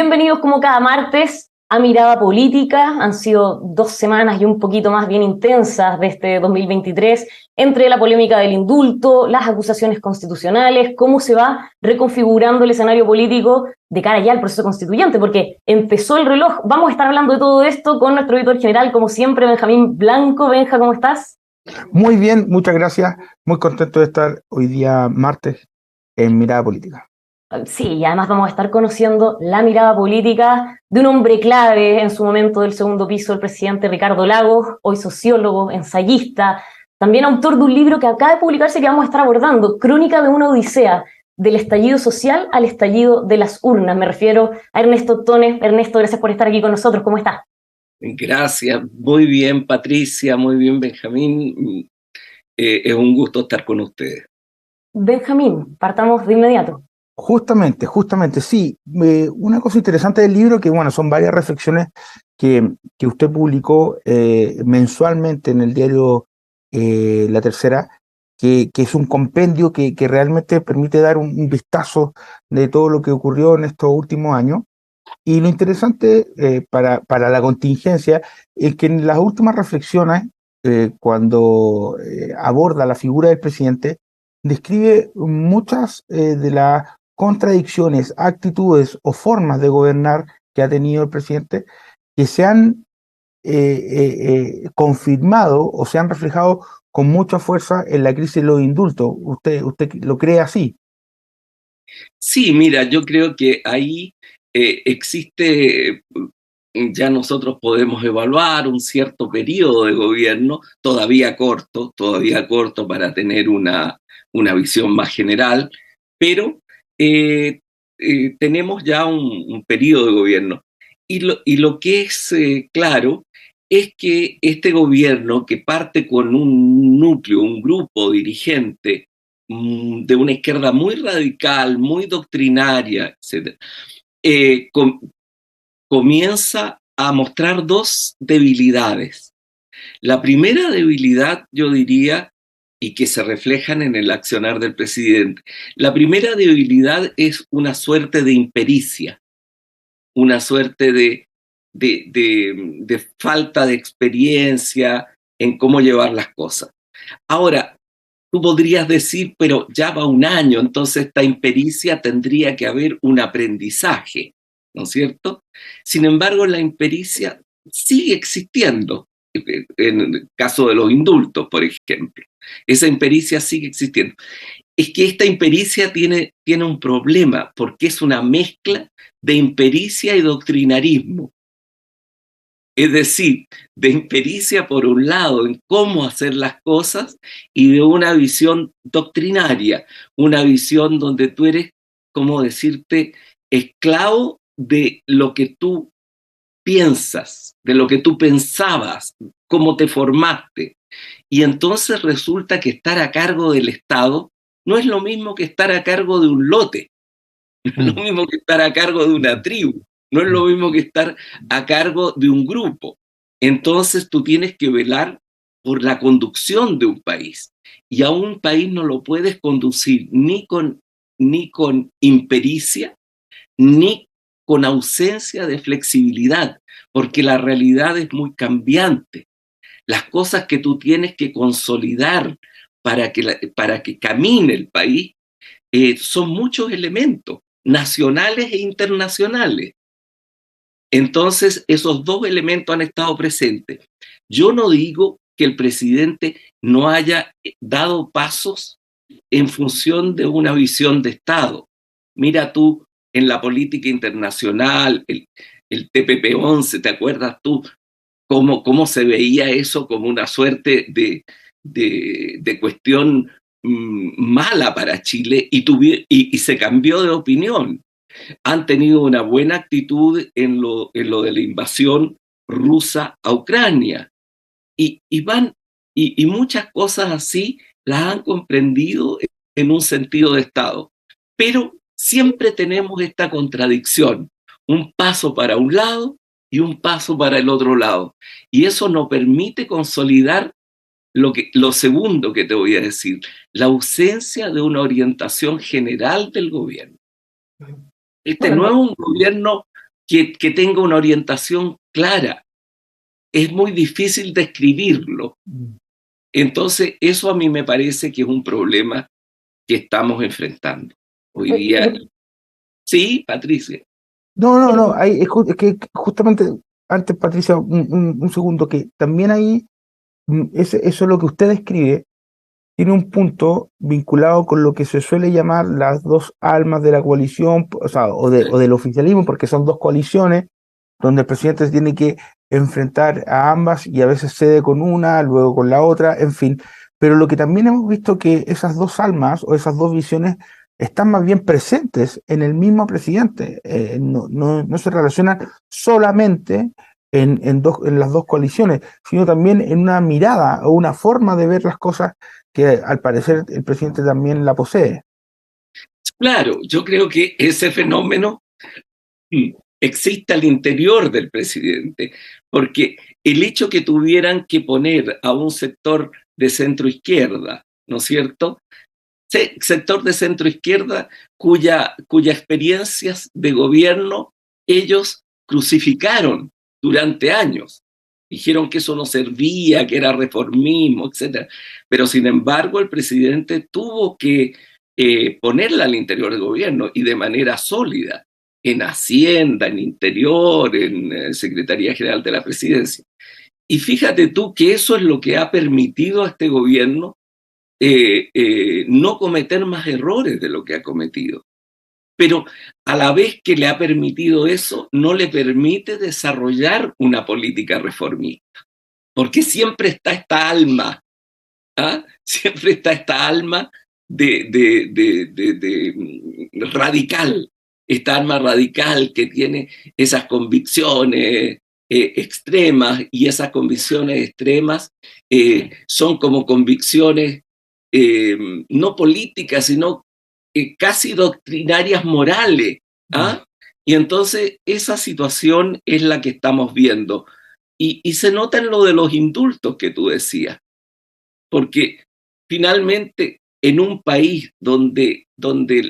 Bienvenidos como cada martes a Mirada Política. Han sido 2 semanas y un poquito más bien intensas de este 2023, entre la polémica del indulto, las acusaciones constitucionales, cómo se va reconfigurando el escenario político de cara ya al proceso constituyente, porque empezó el reloj. Vamos a estar hablando de todo esto con nuestro editor general, como siempre, Benjamín Blanco. Benja, ¿cómo estás? Muy bien, muchas gracias. Muy contento de estar hoy día martes en Mirada Política. Sí, y además vamos a estar conociendo la mirada política de un hombre clave en su momento del segundo piso, el presidente Ricardo Lagos, hoy sociólogo, ensayista, también autor de un libro que acaba de publicarse que vamos a estar abordando, Crónica de una odisea, del estallido social al estallido de las urnas. Me refiero a Ernesto Tone. Ernesto, gracias por estar aquí con nosotros. ¿Cómo estás? Gracias, muy bien Patricia, muy bien Benjamín. Es un gusto estar con ustedes. Benjamín, partamos de inmediato. Justamente, sí. Una cosa interesante del libro, que bueno, son varias reflexiones que usted publicó mensualmente en el diario La Tercera, que es un compendio que realmente permite dar un vistazo de todo lo que ocurrió en estos últimos años. Y lo interesante para la contingencia es que en las últimas reflexiones, cuando aborda la figura del presidente, describe muchas de las contradicciones, actitudes o formas de gobernar que ha tenido el presidente, que se han confirmado o se han reflejado con mucha fuerza en la crisis de los indultos. ¿Usted lo cree así? Sí, mira, yo creo que ahí existe, ya nosotros podemos evaluar un cierto periodo de gobierno, todavía corto para tener una visión más general, pero tenemos ya un periodo de gobierno. Y lo que es claro es que este gobierno, que parte con un núcleo, un grupo dirigente de una izquierda muy radical, muy doctrinaria, etc., comienza a mostrar dos debilidades. La primera debilidad, yo diría, y que se reflejan en el accionar del presidente, la primera debilidad es una suerte de impericia, una suerte de falta de experiencia en cómo llevar las cosas. Ahora, tú podrías decir, pero ya va un año, entonces esta impericia tendría que haber un aprendizaje, ¿no es cierto? Sin embargo, la impericia sigue existiendo, en el caso de los indultos, por ejemplo. Esa impericia sigue existiendo. Es que esta impericia tiene un problema, porque es una mezcla de impericia y doctrinarismo. Es decir, de impericia por un lado en cómo hacer las cosas y de una visión doctrinaria, una visión donde tú eres, como decirte, esclavo de lo que tú piensas, de lo que tú pensabas, cómo te formaste. Y entonces resulta que estar a cargo del Estado no es lo mismo que estar a cargo de un lote. No es lo mismo que estar a cargo de una tribu, no es lo mismo que estar a cargo de un grupo. Entonces tú tienes que velar por la conducción de un país. Y a un país no lo puedes conducir ni con impericia, ni con ausencia de flexibilidad, porque la realidad es muy cambiante. Las cosas que tú tienes que consolidar para que camine el país son muchos elementos, nacionales e internacionales. Entonces, esos dos elementos han estado presentes. Yo no digo que el presidente no haya dado pasos en función de una visión de Estado. Mira tú en la política internacional, el TPP-11, ¿te acuerdas tú cómo se veía eso como una suerte de cuestión mala para Chile y se cambió de opinión? Han tenido una buena actitud en lo de la invasión rusa a Ucrania y muchas cosas así las han comprendido en un sentido de Estado. Pero siempre tenemos esta contradicción, un paso para un lado y un paso para el otro lado. Y eso no permite consolidar lo segundo que te voy a decir, la ausencia de una orientación general del gobierno. Este no es un gobierno que tenga una orientación clara. Es muy difícil describirlo. Entonces, eso a mí me parece que es un problema que estamos enfrentando hoy día. Sí, Patricia. No, es que justamente antes, Patricia, un segundo, que también ahí, eso es lo que usted describe, tiene un punto vinculado con lo que se suele llamar las dos almas de la coalición, o sea, o del oficialismo, porque son dos coaliciones donde el presidente se tiene que enfrentar a ambas y a veces cede con una, luego con la otra, en fin. Pero lo que también hemos visto que esas dos almas o esas dos visiones están más bien presentes en el mismo presidente, no se relacionan solamente en las dos coaliciones, sino también en una mirada o una forma de ver las cosas que al parecer el presidente también la posee. Claro, yo creo que ese fenómeno existe al interior del presidente, porque el hecho que tuvieran que poner a un sector de centro izquierda, ¿no es cierto? Sector de centro izquierda cuya experiencias de gobierno ellos crucificaron durante años. Dijeron que eso no servía, que era reformismo, etc. Pero sin embargo el presidente tuvo que ponerla al interior del gobierno y de manera sólida, en Hacienda, en Interior, en Secretaría General de la Presidencia. Y fíjate tú que eso es lo que ha permitido a este gobierno no cometer más errores de lo que ha cometido. Pero a la vez que le ha permitido eso, no le permite desarrollar una política reformista. Porque siempre está esta alma, ¿ah? Siempre está esta alma radical, esta alma radical que tiene esas convicciones extremas, y esas convicciones extremas son como convicciones no políticas, sino casi doctrinarias morales. ¿Ah? Y entonces esa situación es la que estamos viendo. Y se nota en lo de los indultos que tú decías, porque finalmente en un país donde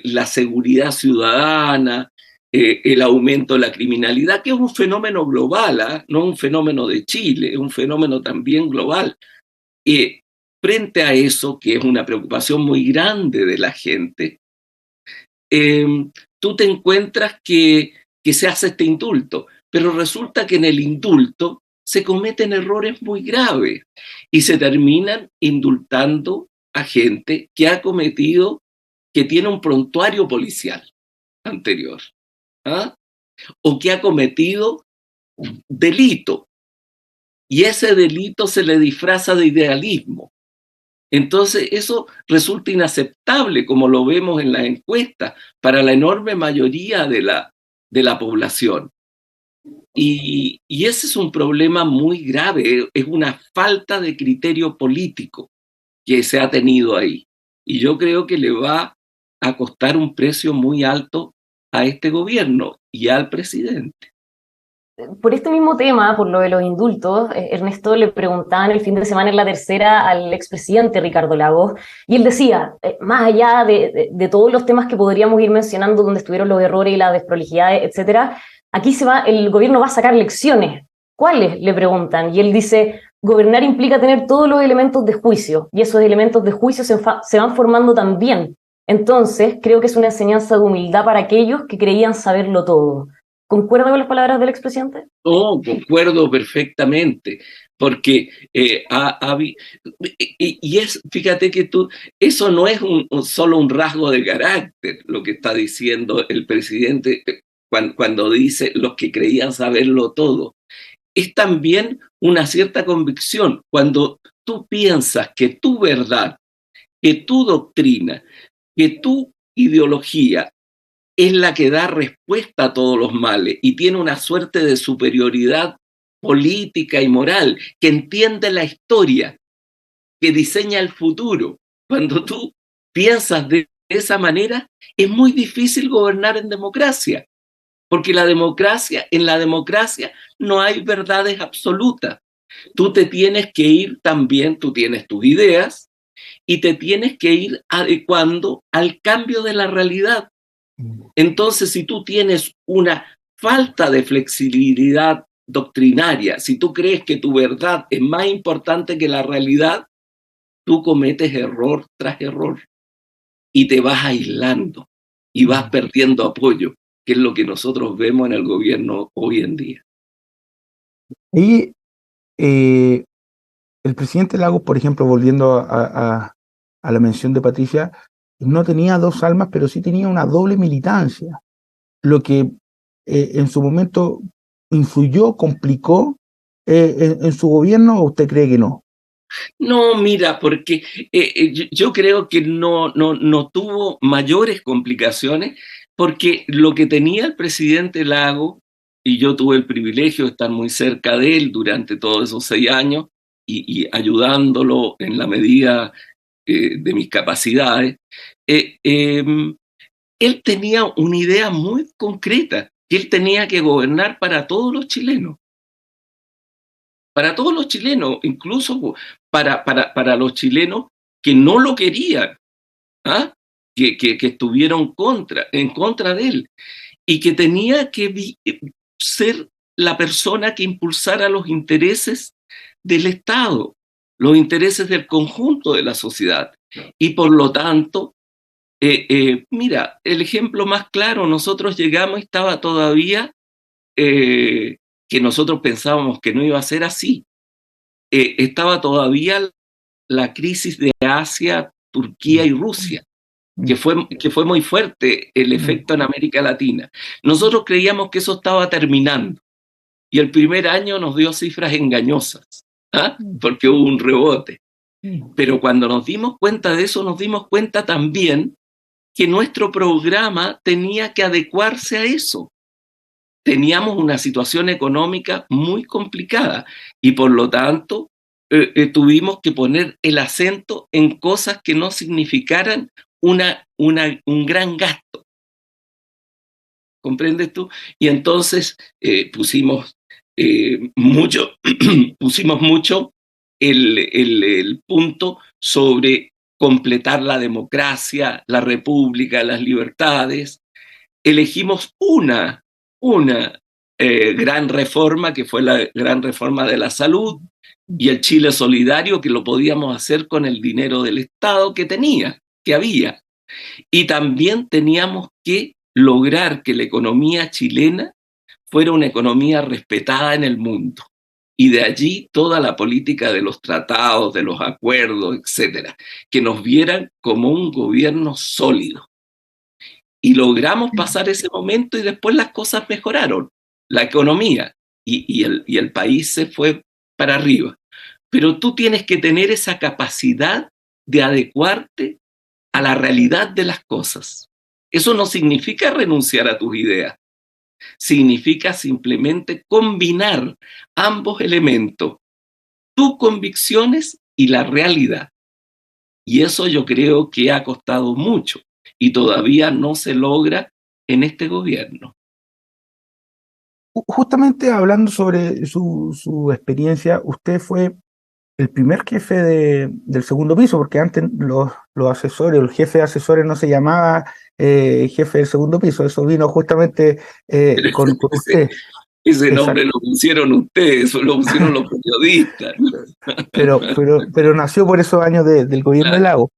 la seguridad ciudadana, el aumento de la criminalidad, que es un fenómeno global, no un fenómeno de Chile, es un fenómeno también global, frente a eso, que es una preocupación muy grande de la gente, tú te encuentras que se hace este indulto, pero resulta que en el indulto se cometen errores muy graves y se terminan indultando a gente que ha cometido, que tiene un prontuario policial anterior, ¿ah? O que ha cometido delito, y ese delito se le disfraza de idealismo. Entonces eso resulta inaceptable, como lo vemos en las encuestas, para la enorme mayoría de la población. Y ese es un problema muy grave, es una falta de criterio político que se ha tenido ahí. Y yo creo que le va a costar un precio muy alto a este gobierno y al presidente. Por este mismo tema, por lo de los indultos, Ernesto, le preguntaban el fin de semana en La Tercera al expresidente Ricardo Lagos, y él decía, más allá de todos los temas que podríamos ir mencionando, donde estuvieron los errores y las desprolijidades, etcétera, aquí el gobierno va a sacar lecciones. ¿Cuáles?, le preguntan, y él dice, gobernar implica tener todos los elementos de juicio, y esos elementos de juicio se van formando también. Entonces, creo que es una enseñanza de humildad para aquellos que creían saberlo todo. ¿Concuerda con las palabras del expresidente? No, concuerdo perfectamente, porque fíjate que eso no es solo un rasgo de carácter, lo que está diciendo el presidente cuando dice los que creían saberlo todo. Es también una cierta convicción. Cuando tú piensas que tu verdad, que tu doctrina, que tu ideología es la que da respuesta a todos los males y tiene una suerte de superioridad política y moral, que entiende la historia, que diseña el futuro. Cuando tú piensas de esa manera, es muy difícil gobernar en democracia, porque en la democracia no hay verdades absolutas. Tú te tienes que ir también, tú tienes tus ideas y te tienes que ir adecuando al cambio de la realidad. Entonces, si tú tienes una falta de flexibilidad doctrinaria. Si tú crees que tu verdad es más importante que la realidad, tú cometes error tras error y te vas aislando y vas perdiendo apoyo, que es lo que nosotros vemos en el gobierno hoy en día. Y el presidente Lagos, por ejemplo, volviendo a la mención de Patricia, no tenía dos almas, pero sí tenía una doble militancia, lo que en su momento influyó, complicó en su gobierno, ¿o usted cree que no? No, mira, porque yo creo que no tuvo mayores complicaciones, porque lo que tenía el presidente Lago, y yo tuve el privilegio de estar muy cerca de él durante todos esos 6 años y ayudándolo en la medida de mis capacidades, él tenía una idea muy concreta, que él tenía que gobernar para todos los chilenos, incluso para los chilenos que no lo querían, ¿ah? que estuvieron en contra de él, y que tenía que ser la persona que impulsara los intereses del Estado, los intereses del conjunto de la sociedad. Y por lo tanto, mira, el ejemplo más claro, nosotros llegamos y estaba todavía, que nosotros pensábamos que no iba a ser así, estaba todavía la crisis de Asia, Turquía y Rusia, que fue muy fuerte el efecto en América Latina. Nosotros creíamos que eso estaba terminando y el primer año nos dio cifras engañosas, ¿ah? Porque hubo un rebote. Pero cuando nos dimos cuenta de eso, nos dimos cuenta también que nuestro programa tenía que adecuarse a eso. Teníamos una situación económica muy complicada y por lo tanto tuvimos que poner el acento en cosas que no significaran un gran gasto. ¿Comprendes tú? Y entonces pusimos mucho, pusimos mucho el punto sobre completar la democracia, la república, las libertades. Elegimos una gran reforma, que fue la gran reforma de la salud, y el Chile solidario, que lo podíamos hacer con el dinero del Estado que había. Y también teníamos que lograr que la economía chilena fuera una economía respetada en el mundo. Y de allí toda la política de los tratados, de los acuerdos, etcétera, que nos vieran como un gobierno sólido. Y logramos pasar ese momento y después las cosas mejoraron, la economía, y el país se fue para arriba. Pero tú tienes que tener esa capacidad de adecuarte a la realidad de las cosas. Eso no significa renunciar a tus ideas, significa simplemente combinar ambos elementos, tus convicciones y la realidad. Y eso yo creo que ha costado mucho y todavía no se logra en este gobierno. Justamente hablando sobre su experiencia, usted fue el primer jefe del segundo piso, porque antes los asesores, el jefe de asesores no se llamaba jefe del segundo piso, eso vino justamente con usted. Ese nombre lo pusieron ustedes, lo pusieron los periodistas. Pero nació por esos años del gobierno de Lagos.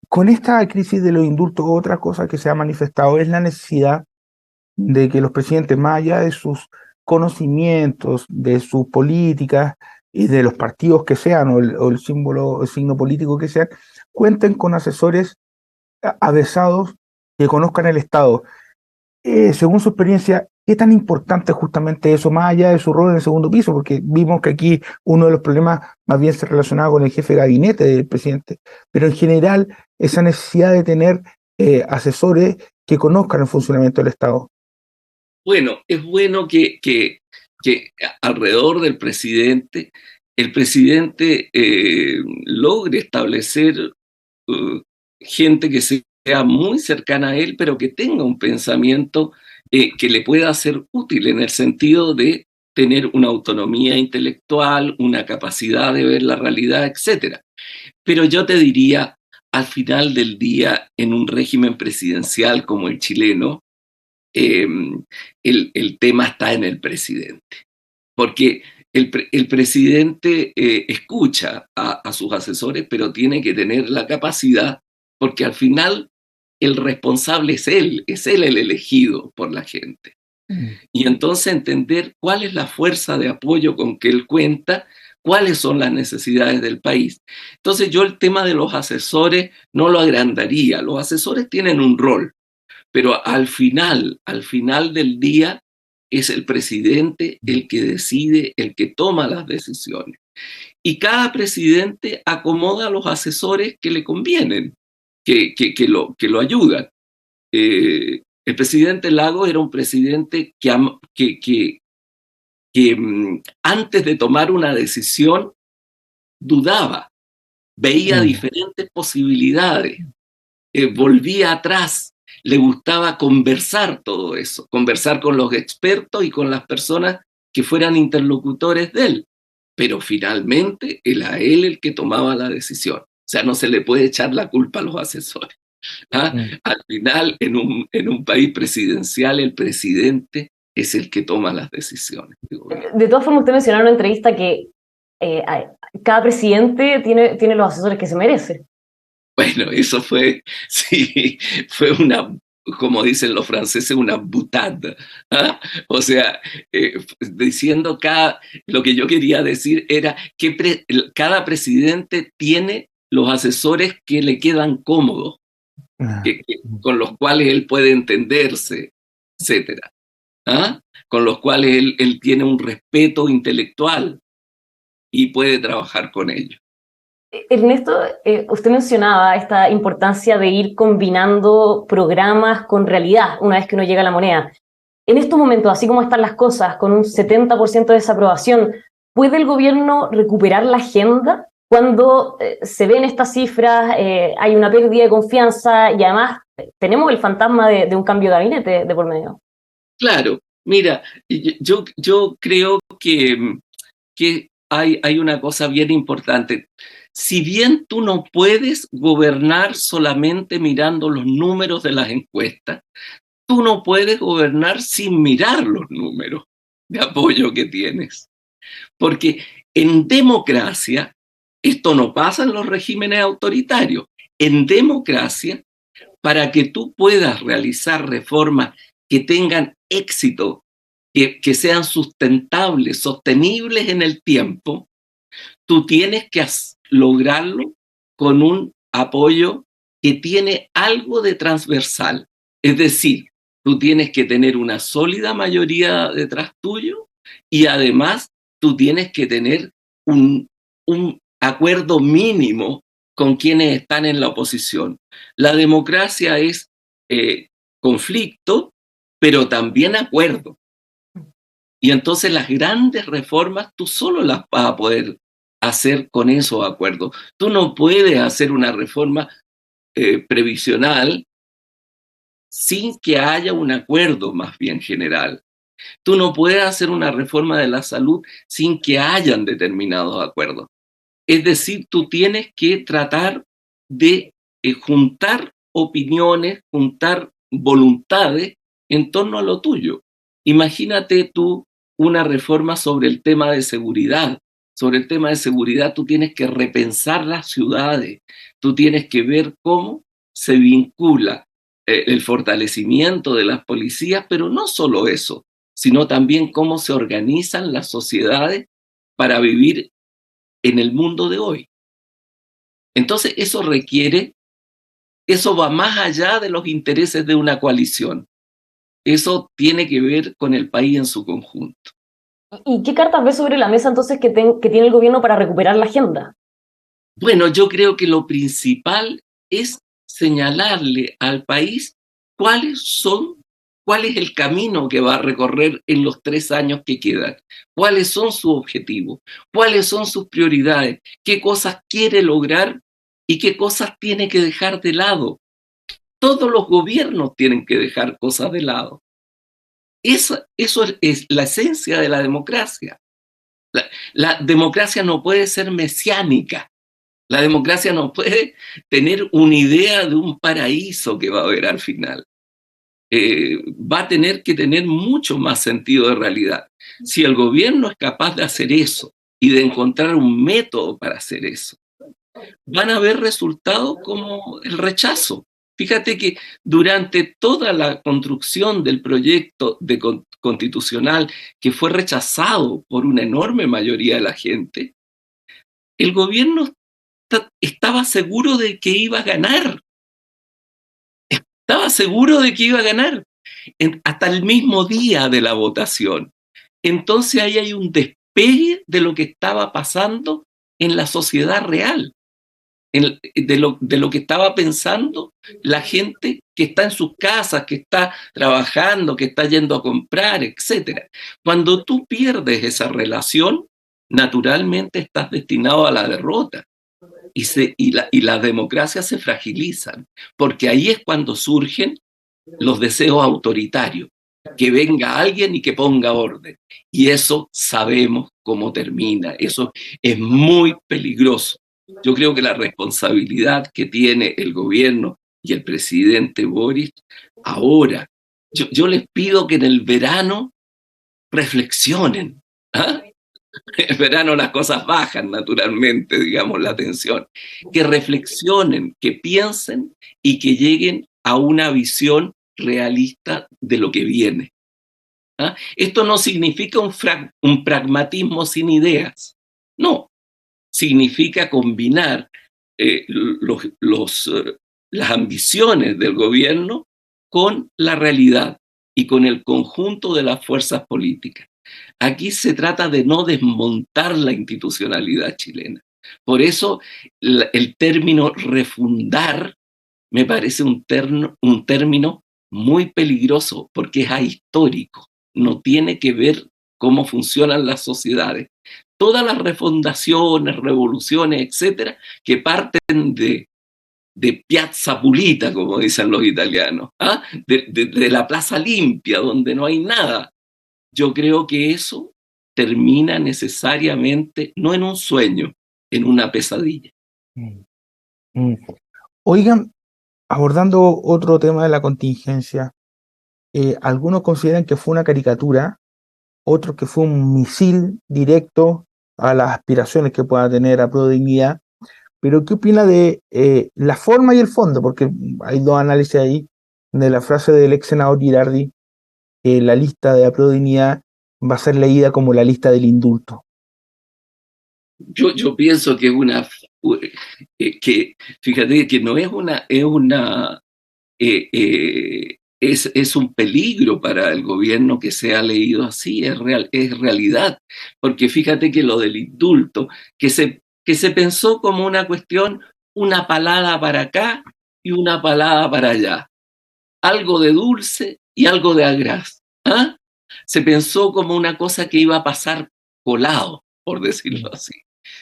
Con esta crisis de los indultos, otra cosa que se ha manifestado es la necesidad de que los presidentes, más allá de sus conocimientos, de sus políticas y de los partidos que sean, o el signo político que sean, cuenten con asesores avesados que conozcan el Estado. Según su experiencia, ¿qué tan importante es justamente eso, más allá de su rol en el segundo piso? Porque vimos que aquí uno de los problemas más bien se relacionaba con el jefe de gabinete del presidente, pero en general esa necesidad de tener asesores que conozcan el funcionamiento del Estado. Bueno, es bueno que alrededor del presidente, el presidente logre establecer gente que sea muy cercana a él, pero que tenga un pensamiento que le pueda ser útil en el sentido de tener una autonomía intelectual, una capacidad de ver la realidad, etc. Pero yo te diría, al final del día, en un régimen presidencial como el chileno, el tema está en el presidente. Porque el presidente escucha a sus asesores, pero tiene que tener la capacidad, porque al final el responsable es él el elegido por la gente. Y entonces entender cuál es la fuerza de apoyo con que él cuenta, cuáles son las necesidades del país. Entonces yo el tema de los asesores no lo agrandaría. Los asesores tienen un rol, pero al final del día es el presidente el que decide, el que toma las decisiones. Y cada presidente acomoda a los asesores que le convienen, que lo ayudan. El presidente Lagos era un presidente que antes de tomar una decisión dudaba, veía diferentes posibilidades, volvía atrás, le gustaba conversar todo eso, conversar con los expertos y con las personas que fueran interlocutores de él, pero finalmente era él el que tomaba la decisión. O sea, no se le puede echar la culpa a los asesores. ¿Ah? Al final, en un país presidencial, el presidente es el que toma las decisiones. De todas formas, usted mencionó en una entrevista que cada presidente tiene los asesores que se merece. Bueno, eso sí, fue una, como dicen los franceses, una boutade. ¿Ah? O sea, diciendo lo que yo quería decir era que cada presidente tiene los asesores que le quedan cómodos, con los cuales él puede entenderse, etcétera. ¿Ah? Con los cuales él tiene un respeto intelectual y puede trabajar con ellos. Ernesto, usted mencionaba esta importancia de ir combinando programas con realidad una vez que uno llega a la moneda. En estos momentos, así como están las cosas, con un 70% de desaprobación, ¿puede el gobierno recuperar la agenda? Cuando se ven estas cifras, hay una pérdida de confianza y además tenemos el fantasma de un cambio de gabinete de por medio. Claro, mira, yo creo que hay una cosa bien importante. Si bien tú no puedes gobernar solamente mirando los números de las encuestas, tú no puedes gobernar sin mirar los números de apoyo que tienes. Porque en democracia, esto no pasa en los regímenes autoritarios. En democracia, para que tú puedas realizar reformas que tengan éxito, que sean sustentables, sostenibles en el tiempo, tú tienes que lograrlo con un apoyo que tiene algo de transversal. Es decir, tú tienes que tener una sólida mayoría detrás tuyo y además tú tienes que tener un acuerdo mínimo con quienes están en la oposición. La democracia es conflicto, pero también acuerdo. Y entonces las grandes reformas tú solo las vas a poder hacer con esos acuerdos. Tú no puedes hacer una reforma previsional sin que haya un acuerdo más bien general. Tú no puedes hacer una reforma de la salud sin que hayan determinados acuerdos. Es decir, tú tienes que tratar de juntar opiniones, juntar voluntades en torno a lo tuyo. Imagínate tú una reforma sobre el tema de seguridad. Sobre el tema de seguridad tú tienes que repensar las ciudades, tú tienes que ver cómo se vincula el fortalecimiento de las policías, pero no solo eso, sino también cómo se organizan las sociedades para vivir en el mundo de hoy. Entonces eso va más allá de los intereses de una coalición. Eso tiene que ver con el país en su conjunto. ¿Y qué cartas ves sobre la mesa entonces que tiene el gobierno para recuperar la agenda? Bueno, yo creo que lo principal es señalarle al país cuál es el camino que va a recorrer en los 3 años que quedan, cuáles son sus objetivos, cuáles son sus prioridades, qué cosas quiere lograr y qué cosas tiene que dejar de lado. Todos los gobiernos tienen que dejar cosas de lado. Eso es la esencia de la democracia. La democracia no puede ser mesiánica. La democracia no puede tener una idea de un paraíso que va a haber al final. va a tener que tener mucho más sentido de realidad. Si el gobierno es capaz de hacer eso y de encontrar un método para hacer eso, van a haber resultados como el rechazo. Fíjate que durante toda la construcción del proyecto constitucional que fue rechazado por una enorme mayoría de la gente, el gobierno estaba seguro de que iba a ganar. Estaba seguro de que iba a ganar hasta el mismo día de la votación. Entonces ahí hay un despegue de lo que estaba pasando en la sociedad real, de lo que estaba pensando la gente que está en sus casas, que está trabajando, que está yendo a comprar, etc. Cuando tú pierdes esa relación, naturalmente estás destinado a la derrota. Y las democracias se fragilizan, porque ahí es cuando surgen los deseos autoritarios, que venga alguien y que ponga orden. Y eso sabemos cómo termina, eso es muy peligroso. Yo creo que la responsabilidad que tiene el gobierno y el presidente Boris ahora, yo les pido que en el verano reflexionen. ¿Ah? En verano las cosas bajan naturalmente, digamos, la tensión. Que reflexionen, que piensen y que lleguen a una visión realista de lo que viene. ¿Ah? Esto no significa un pragmatismo sin ideas. No, significa combinar las ambiciones del gobierno con la realidad y con el conjunto de las fuerzas políticas. Aquí se trata de no desmontar la institucionalidad chilena. Por eso el término refundar me parece un término muy peligroso, porque es ahistórico, no tiene que ver cómo funcionan las sociedades. Todas las refundaciones, revoluciones, etcétera, que parten de Piazza Pulita, como dicen los italianos, ¿ah? de la Plaza Limpia, donde no hay nada. Yo creo que eso termina necesariamente, no en un sueño, en una pesadilla. Oigan, abordando otro tema de la contingencia, algunos consideran que fue una caricatura, otros que fue un misil directo a las aspiraciones que pueda tener a Prodignidad, pero ¿qué opina de la forma y el fondo? Porque hay dos análisis ahí de la frase del ex senador Girardi, la lista de Prodignidad va a ser leída como la lista del indulto. Yo pienso que fíjate que no es es un peligro para el gobierno que sea leído así, es realidad, porque fíjate que lo del indulto, que se pensó como una cuestión, una palada para acá y una palada para allá, algo de dulce y algo de agraz, ¿ah? Se pensó como una cosa que iba a pasar colado, por decirlo así.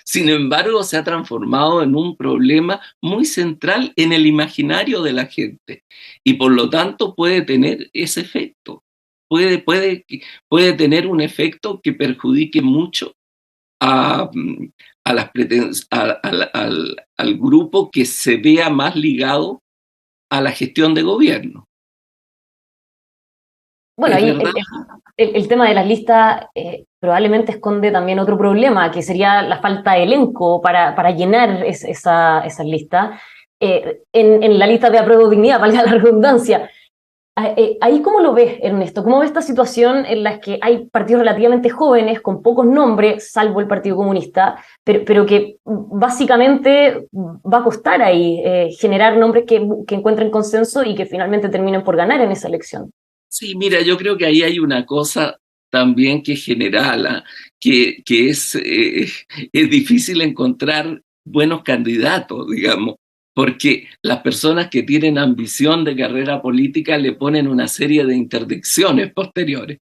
Sin embargo, se ha transformado en un problema muy central en el imaginario de la gente y por lo tanto puede tener ese efecto. Puede tener un efecto que perjudique mucho a, al grupo que se vea más ligado a la gestión de gobierno. Bueno, ¿Es ahí verdad? el tema de las listas probablemente esconde también otro problema, que sería la falta de elenco para llenar esas listas. En la lista de apruebo dignidad, valga la redundancia. Ahí, ¿cómo lo ves, Ernesto? ¿Cómo ves esta situación en la que hay partidos relativamente jóvenes, con pocos nombres, salvo el Partido Comunista, pero que básicamente va a costar ahí generar nombres que encuentren consenso y que finalmente terminen por ganar en esa elección? Sí, mira, yo creo que ahí hay una cosa también que es general, que es difícil encontrar buenos candidatos, digamos, porque las personas que tienen ambición de carrera política le ponen una serie de interdicciones posteriores.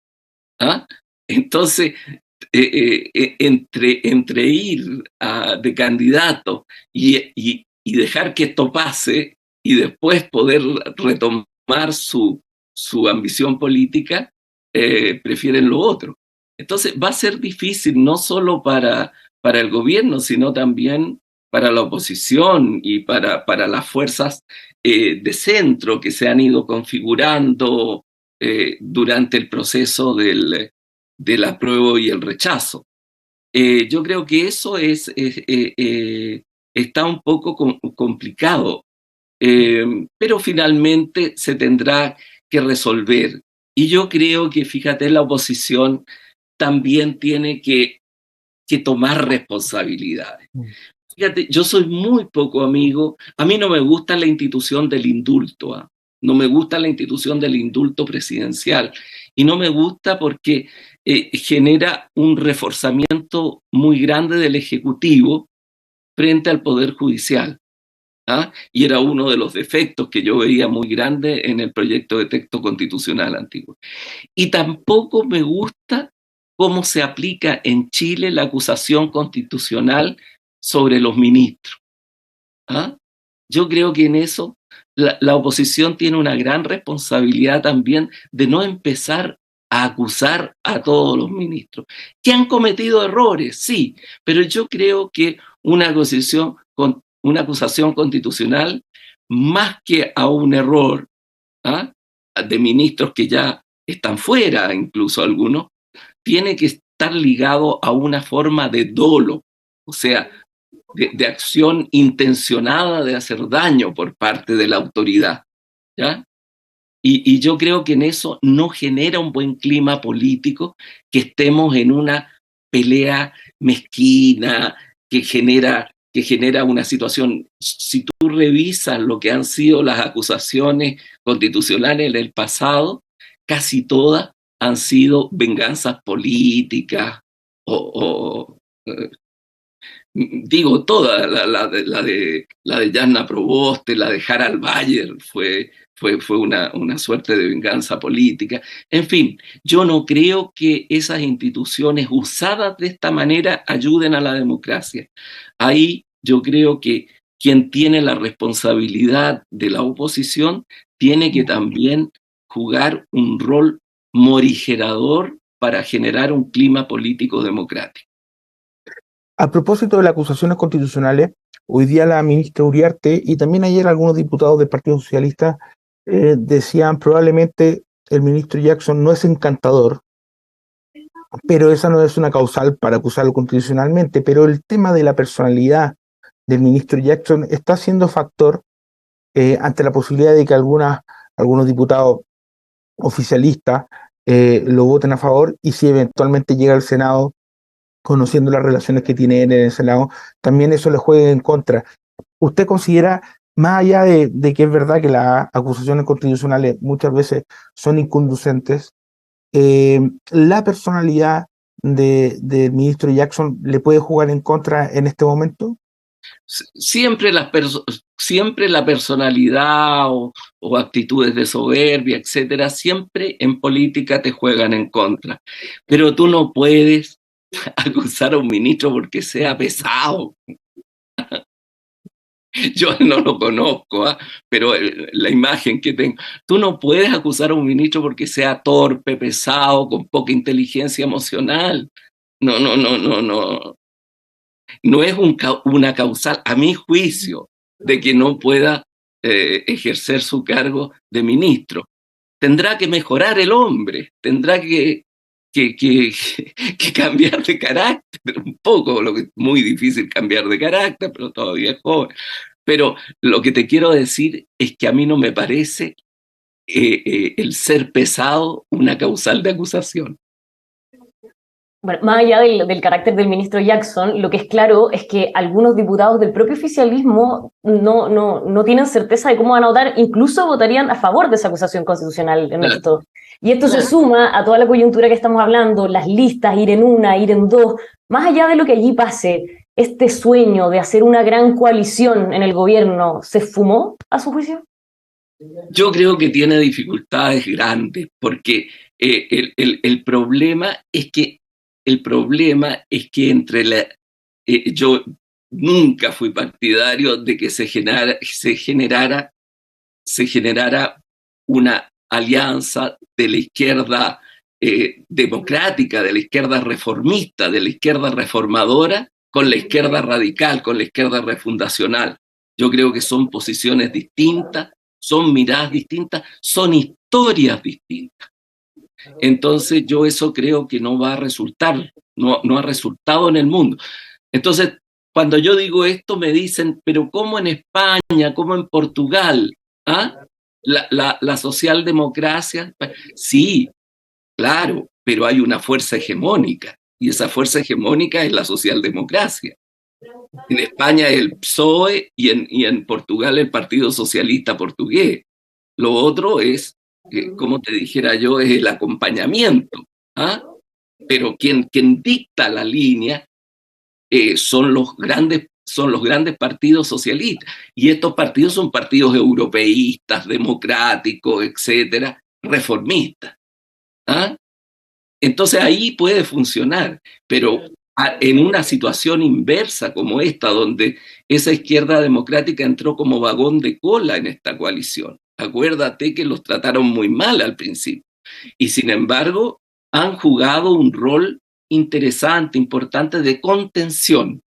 ¿Ah? Entonces, entre ir de candidato y dejar que esto pase y después poder retomar su ambición política, prefieren lo otro. Entonces va a ser difícil no solo para el gobierno, sino también para la oposición y para las fuerzas de centro que se han ido configurando durante el proceso del apruebo y el rechazo. Yo creo que eso está un poco complicado, pero finalmente se tendrá que resolver. Y yo creo que, fíjate, la oposición también tiene que tomar responsabilidades. Fíjate, yo soy muy poco amigo, a mí no me gusta la institución del indulto, ¿eh? No me gusta la institución del indulto presidencial, y no me gusta porque genera un reforzamiento muy grande del Ejecutivo frente al Poder Judicial, ¿ah? Y era uno de los defectos que yo veía muy grande en el proyecto de texto constitucional antiguo. Y tampoco me gusta cómo se aplica en Chile la acusación constitucional sobre los ministros, ¿ah? Yo creo que en eso la oposición tiene una gran responsabilidad también de no empezar a acusar a todos los ministros, que han cometido errores, sí, pero yo creo que una acusación constitucional, más que a un error, ¿ah?, de ministros que ya están fuera, incluso algunos, tiene que estar ligado a una forma de dolo, o sea, de acción intencionada de hacer daño por parte de la autoridad, ¿ya? Y yo creo que en eso no genera un buen clima político que estemos en una pelea mezquina que genera una situación. Si tú revisas lo que han sido las acusaciones constitucionales en el pasado, casi todas han sido venganzas políticas o digo toda, la de Jana Proboste, la de Harald Bayer, fue una suerte de venganza política. En fin, yo no creo que esas instituciones usadas de esta manera ayuden a la democracia. Ahí yo creo que quien tiene la responsabilidad de la oposición tiene que también jugar un rol morigerador para generar un clima político democrático. A propósito de las acusaciones constitucionales, hoy día la ministra Uriarte y también ayer algunos diputados del Partido Socialista decían probablemente el ministro Jackson no es encantador, pero esa no es una causal para acusarlo constitucionalmente. Pero el tema de la personalidad del ministro Jackson está siendo factor ante la posibilidad de que algunos diputados oficialistas lo voten a favor, y si eventualmente llega al Senado, conociendo las relaciones que tiene él en el Senado, también eso le juega en contra. ¿Usted considera, más allá de que es verdad que las acusaciones constitucionales muchas veces son inconducentes, la personalidad del ministro Jackson le puede jugar en contra en este momento? Siempre la personalidad o actitudes de soberbia, etcétera, siempre en política te juegan en contra. Pero tú no puedes acusar a un ministro porque sea pesado. Yo no lo conozco, ¿eh? Pero la imagen que tengo. Tú no puedes acusar a un ministro porque sea torpe, pesado, con poca inteligencia emocional. No, no, no, no, no. No es una causal, a mi juicio, de que no pueda ejercer su cargo de ministro. Tendrá que mejorar el hombre, tendrá que cambiar de carácter un poco, lo que es muy difícil cambiar de carácter, pero todavía es joven. Pero lo que te quiero decir es que a mí no me parece el ser pesado una causal de acusación. Bueno, más allá del carácter del ministro Jackson, lo que es claro es que algunos diputados del propio oficialismo no tienen certeza de cómo van a votar, incluso votarían a favor de esa acusación constitucional, Ernesto. Y esto se suma a toda la coyuntura que estamos hablando, las listas, ir en una, ir en dos. Más allá de lo que allí pase, este sueño de hacer una gran coalición en el gobierno, ¿se esfumó a su juicio? Yo creo que tiene dificultades grandes, porque el problema es que yo nunca fui partidario de que se generara una alianza de la izquierda democrática, de la izquierda reformista, de la izquierda reformadora con la izquierda radical, con la izquierda refundacional. Yo creo que son posiciones distintas, son miradas distintas, son historias distintas. Entonces yo eso creo que no va a resultar, no ha resultado en el mundo. Entonces, cuando yo digo esto me dicen, pero ¿cómo en España, cómo en Portugal? ¿Ah? La socialdemocracia, sí, claro, pero hay una fuerza hegemónica, y esa fuerza hegemónica es la socialdemocracia. En España el PSOE y en Portugal el Partido Socialista Portugués. Lo otro es, como te dijera yo, es el acompañamiento. ¿Ah? Pero quien dicta la línea son los grandes partidos socialistas. Y estos partidos son partidos europeístas, democráticos, etcétera, reformistas. ¿Ah? Entonces ahí puede funcionar, pero en una situación inversa como esta, donde esa izquierda democrática entró como vagón de cola en esta coalición. Acuérdate que los trataron muy mal al principio. Y sin embargo, han jugado un rol interesante, importante de contención.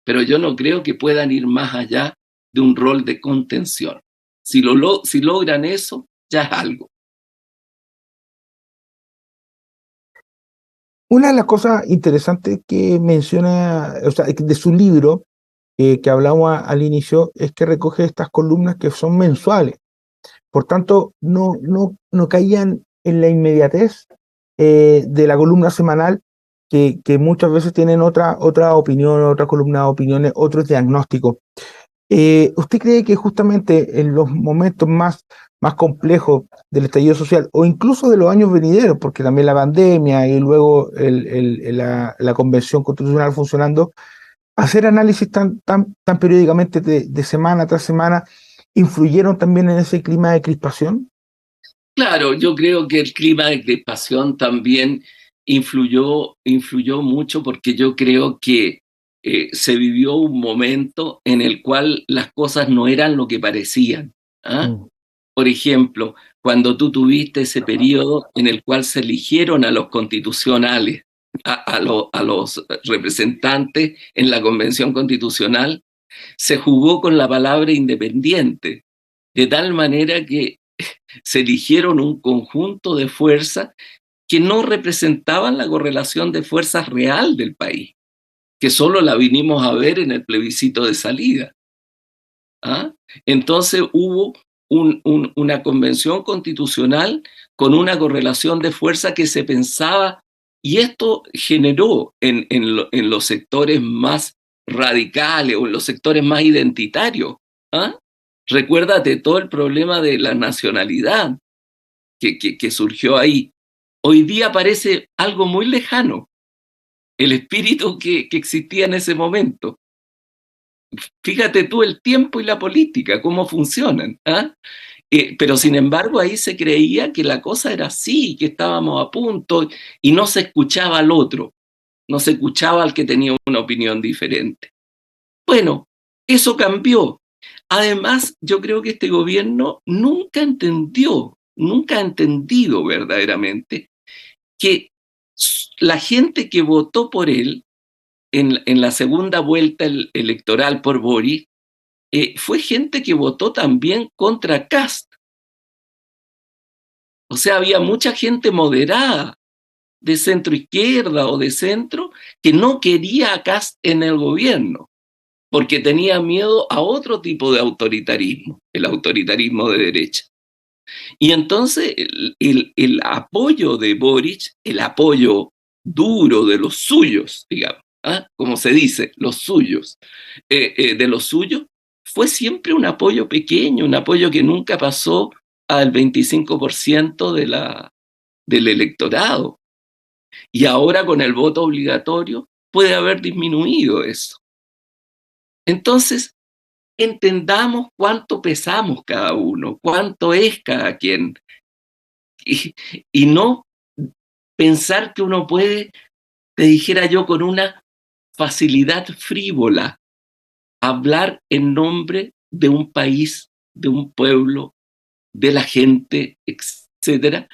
Pero yo no creo que puedan ir más allá de un rol de contención. Si logran eso, ya es algo. Una de las cosas interesantes que menciona, o sea, de su libro, que hablamos al inicio, es que recoge estas columnas que son mensuales. Por tanto, no caían en la inmediatez de la columna semanal, que muchas veces tienen otra opinión, otra columna de opiniones, otros diagnósticos. ¿Usted cree que justamente en los momentos más complejos del estallido social, o incluso de los años venideros, porque también la pandemia y luego la convención constitucional funcionando, hacer análisis tan periódicamente de semana tras semana, influyeron también en ese clima de crispación? Claro, yo creo que el clima de crispación también influyó mucho, porque yo creo que se vivió un momento en el cual las cosas no eran lo que parecían. ¿Ah? Por ejemplo, cuando tú tuviste ese periodo en el cual se eligieron a los constitucionales, a los representantes en la Convención Constitucional, se jugó con la palabra independiente, de tal manera que se eligieron un conjunto de fuerzas que no representaban la correlación de fuerzas real del país, que solo la vinimos a ver en el plebiscito de salida. ¿Ah? Entonces hubo una convención constitucional con una correlación de fuerza que se pensaba, y esto generó en los sectores más radicales o en los sectores más identitarios. ¿Ah? Recuérdate todo el problema de la nacionalidad que surgió ahí. Hoy día parece algo muy lejano, el espíritu que existía en ese momento. Fíjate tú el tiempo y la política, cómo funcionan. ¿Ah? Pero sin embargo ahí se creía que la cosa era así, que estábamos a punto, y no se escuchaba al otro, no se escuchaba al que tenía una opinión diferente. Bueno, eso cambió. Además, yo creo que este gobierno nunca ha entendido verdaderamente que la gente que votó por él en la segunda vuelta electoral por Boric, fue gente que votó también contra Kast. O sea, había mucha gente moderada, de centro izquierda o de centro, que no quería a Kast en el gobierno, porque tenía miedo a otro tipo de autoritarismo, el autoritarismo de derecha. Y entonces el apoyo de Boric, el apoyo duro de los suyos, digamos, ¿ah? Como se dice, los suyos, de los suyos, fue siempre un apoyo pequeño, un apoyo que nunca pasó al 25% del electorado. Y ahora con el voto obligatorio puede haber disminuido eso. Entonces, entendamos cuánto pesamos cada uno, cuánto es cada quien, y no pensar que uno puede, te dijera yo, con una facilidad frívola, hablar en nombre de un país, de un pueblo, de la gente, etcétera,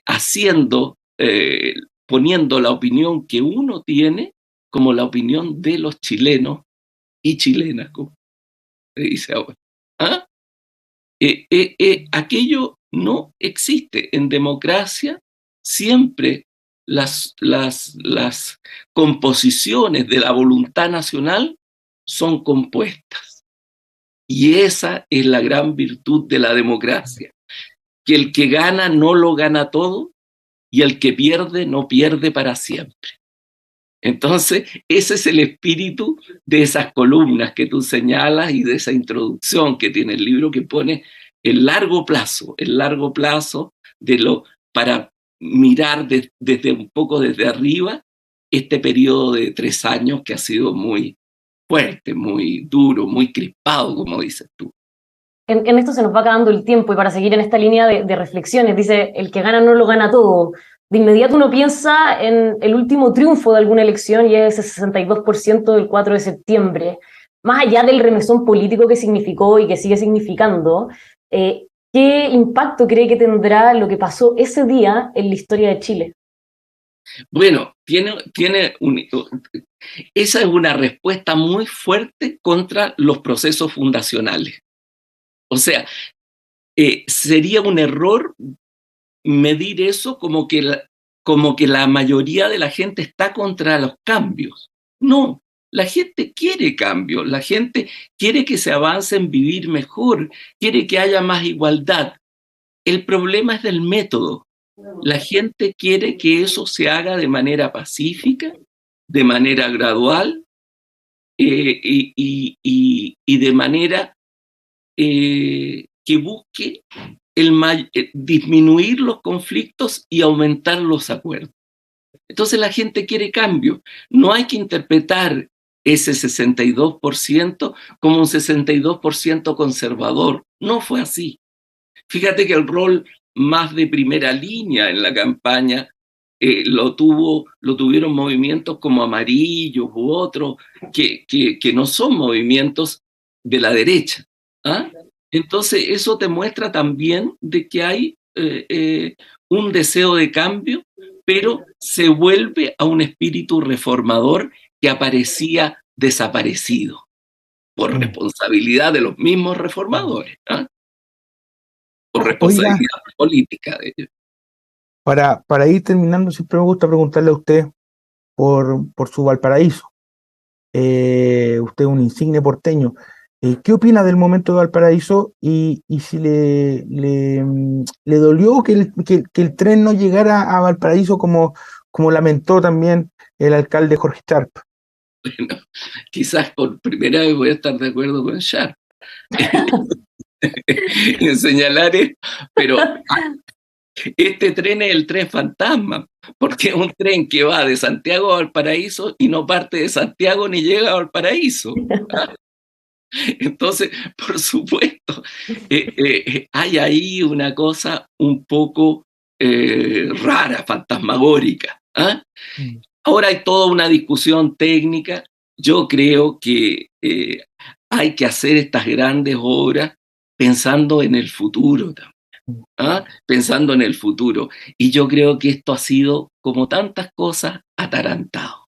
haciendo, poniendo la opinión que uno tiene como la opinión de los chilenos y chilenas, como se dice ahora. ¿Ah? Aquello no existe. En democracia siempre las composiciones de la voluntad nacional son compuestas. Y esa es la gran virtud de la democracia, que el que gana no lo gana todo y el que pierde no pierde para siempre. Entonces, ese es el espíritu de esas columnas que tú señalas y de esa introducción que tiene el libro, que pone el largo plazo para mirar desde un poco desde arriba este periodo de 3 años que ha sido muy fuerte, muy duro, muy crispado, como dices tú. En esto se nos va acabando el tiempo, y para seguir en esta línea de reflexiones, dice, el que gana no lo gana todo. De inmediato uno piensa en el último triunfo de alguna elección, y es ese 62% del 4 de septiembre. Más allá del remesón político que significó y que sigue significando, ¿qué impacto cree que tendrá lo que pasó ese día en la historia de Chile? Bueno, esa es una respuesta muy fuerte contra los procesos fundacionales. O sea, sería un error medir eso como que la mayoría de la gente está contra los cambios. No, la gente quiere cambio, la gente quiere que se avance en vivir mejor, quiere que haya más igualdad. El problema es del método. La gente quiere que eso se haga de manera pacífica, de manera gradual y de manera que busque disminuir los conflictos y aumentar los acuerdos. Entonces la gente quiere cambio. No hay que interpretar ese 62% como un 62% conservador. No fue así. Fíjate que el rol más de primera línea en la campaña lo tuvieron movimientos como Amarillos u otros que no son movimientos de la derecha. ¿Ah? Entonces eso te muestra también de que hay un deseo de cambio, pero se vuelve a un espíritu reformador que aparecía desaparecido por responsabilidad de los mismos reformadores. ¿Ah? Por Oiga, responsabilidad política de ellos. para ir terminando, siempre me gusta preguntarle a usted por su Valparaíso. Usted es un insigne porteño. ¿Qué opina del momento de Valparaíso y si le dolió que el tren no llegara a Valparaíso como lamentó también el alcalde Jorge Sharp? Bueno, quizás por primera vez voy a estar de acuerdo con Sharp en señalar esto, pero este tren es el tren fantasma, porque es un tren que va de Santiago a Valparaíso y no parte de Santiago ni llega a Valparaíso. Entonces, por supuesto, hay ahí una cosa un poco rara, fantasmagórica. ¿Ah? Ahora hay toda una discusión técnica. Yo creo que hay que hacer estas grandes obras pensando en el futuro también. ¿Ah? Pensando en el futuro. Y yo creo que esto ha sido, como tantas cosas, atarantado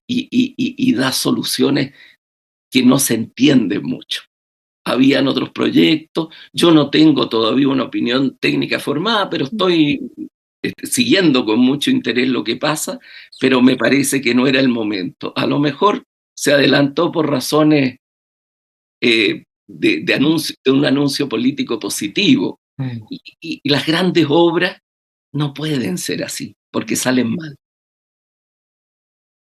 y da soluciones que no se entienden mucho. Habían otros proyectos, yo no tengo todavía una opinión técnica formada, pero estoy siguiendo con mucho interés lo que pasa, pero me parece que no era el momento. A lo mejor se adelantó por razones de un anuncio político positivo. Y las grandes obras no pueden ser así, porque salen mal.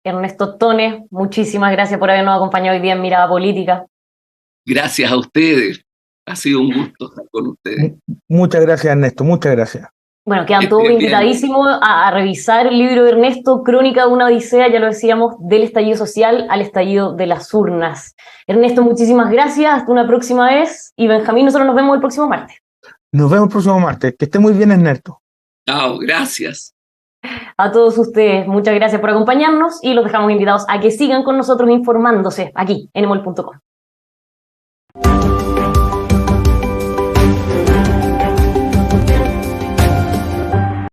Ernesto Tone, muchísimas gracias por habernos acompañado hoy día en Mirada Política. Gracias a ustedes. Ha sido un gusto estar con ustedes. Muchas gracias, Ernesto. Muchas gracias. Bueno, quedan todos invitadísimos a revisar el libro de Ernesto, Crónica de una Odisea, ya lo decíamos, del estallido social al estallido de las urnas. Ernesto, muchísimas gracias. Hasta una próxima vez. Y Benjamín, nosotros nos vemos el próximo martes. Nos vemos el próximo martes. Que esté muy bien, Ernesto. Chao, gracias. A todos ustedes, muchas gracias por acompañarnos y los dejamos invitados a que sigan con nosotros informándose aquí en emol.com.